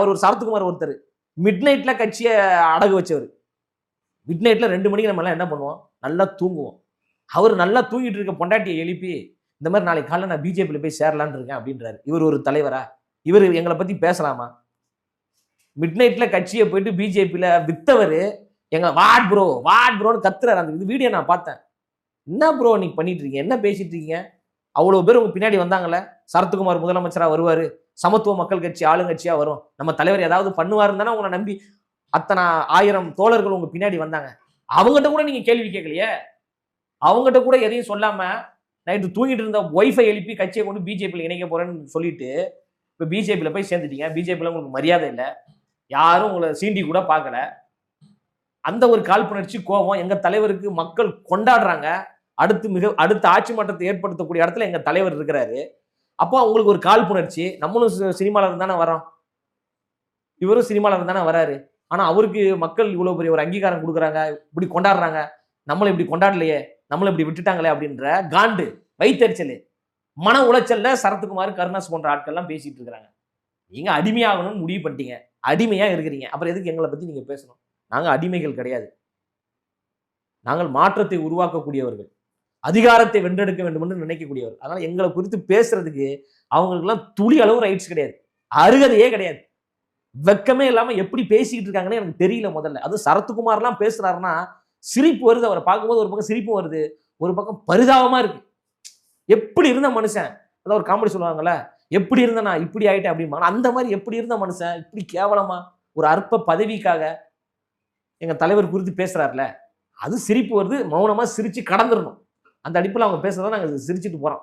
அவர் ஒரு சரத்குமார் ஒருத்தர் மிட் நைட்ல கட்சியை அடகு வச்சவர். மிட் நைட்ல 2 மணிக்கு நம்ம எல்லாம் என்ன பண்ணுவோம், நல்லா தூங்குவோம். அவர் நல்லா தூங்கிட்டு இருக்க பொண்டாட்டியை எழுப்பி இந்த மாதிரி நாளைக்கு காலைல நான் பிஜேபியில் போய் சேரலான்னு இருக்கேன் அப்படின்றாரு. இவர் ஒரு தலைவரா? இவர் எங்களை பத்தி பேசலாமா? மிட் நைட்ல கட்சியை போயிட்டு பிஜேபியில வித்தவர் எங்க வாட் ப்ரோன்னு கத்துறாரு. அந்த வீடியோ நான் பார்த்தேன். என்ன ப்ரோ நீங்க பண்ணிட்டு இருக்கீங்க, என்ன பேசிட்டு இருக்கீங்க? அவ்வளவு பேர் உங்க பின்னாடி வந்தாங்கல்ல, சரத்குமார் முதலமைச்சரா வருவாரு, சமத்துவ மக்கள் கட்சி ஆளுங்கட்சியா வரும், நம்ம தலைவர் ஏதாவது பண்ணுவாருன்னு தானே உங்களை நம்பி அத்தனை 1000 தோழர்கள் உங்க பின்னாடி வந்தாங்க. அவங்ககிட்ட கூட நீங்க கேள்வி கேட்கலையே. அவங்ககிட்ட கூட எதையும் சொல்லாம நைட்டு தூங்கிட்டு இருந்த ஒய்ஃபை எழுப்பி கட்சியை கொண்டு பிஜேபியில் இணைக்க போறேன்னு சொல்லிட்டு இப்ப பிஜேபியில் போய் சேர்ந்துட்டீங்க. பிஜேபியில் உங்களுக்கு மரியாதை இல்லை, யாரும் உங்களை சீண்டி கூட பார்க்கல. அந்த ஒரு காழ்ப்புணர்ச்சி கோபம் எங்க தலைவருக்கு மக்கள் கொண்டாடுறாங்க. அடுத்த ஆட்சி மாற்றத்தை ஏற்படுத்தக்கூடிய இடத்துல எங்க தலைவர் இருக்கிறாரு. அப்போ அவங்களுக்கு ஒரு காழ்ப்புணர்ச்சி. நம்மளும் சினிமால தானே வரோம், இவரும் சினிமால தானே வராரு. ஆனா அவருக்கு மக்கள் இவ்வளவு பெரிய ஒரு அங்கீகாரம் கொடுக்குறாங்க, இப்படி கொண்டாடுறாங்க. நம்மளை இப்படி கொண்டாடலையே, நம்மளை இப்படி விட்டுட்டாங்களே அப்படின்ற காண்டு, வைத்தறிச்சல், மன உளைச்சல்ல சரத்குமார், கருணாஸ் போன்ற ஆட்கள்லாம் பேசிட்டு இருக்கிறாங்க. நீங்க அடிமையாகணும்னு முடிவு பண்ணிட்டீங்க, அடிமையா இருக்கிறீங்க. அப்புறம் எதுக்கு எங்களை பத்தி நீங்க பேசணும்? நாங்க அடிமைகள் கிடையாது, நாங்கள் மாற்றத்தை உருவாக்கக்கூடியவர்கள், அதிகாரத்தை வென்றெடுக்க வேண்டும் என்று நினைக்கக்கூடியவர். அதனால எங்களை குறித்து பேசுறதுக்கு அவங்களுக்குலாம் துளி அளவு ரைட்ஸ் கிடையாது, அருகதையே கிடையாது. வெக்கமே இல்லாம எப்படி பேசிக்கிட்டு இருக்காங்கன்னு எனக்கு தெரியல. முதல்ல அது சரத்குமார்லாம் பேசுறாருன்னா சிரிப்பு வருது, அவரை பார்க்கும்போது ஒரு பக்கம் சிரிப்பு வருது, ஒரு பக்கம் பரிதாபமா இருக்கு. எப்படி இருந்த மனுஷன், அதான் ஒரு காமெடி சொல்லுவாங்கல்ல, எப்படி இருந்த நான் இப்படி ஆயிட்டேன் அப்படிமா, அந்த மாதிரி எப்படி இருந்த மனுஷன் இப்படி கேவலமா ஒரு அற்ப பதவிக்காக எங்க தலைவர் குறித்து பேசுறாருல, அது சிரிப்பு வருது. மௌனமா சிரிச்சு கடந்துடணும். அந்த அடிப்பில் அவங்க பேசுறத நாங்க சிரிச்சுட்டு போறோம்.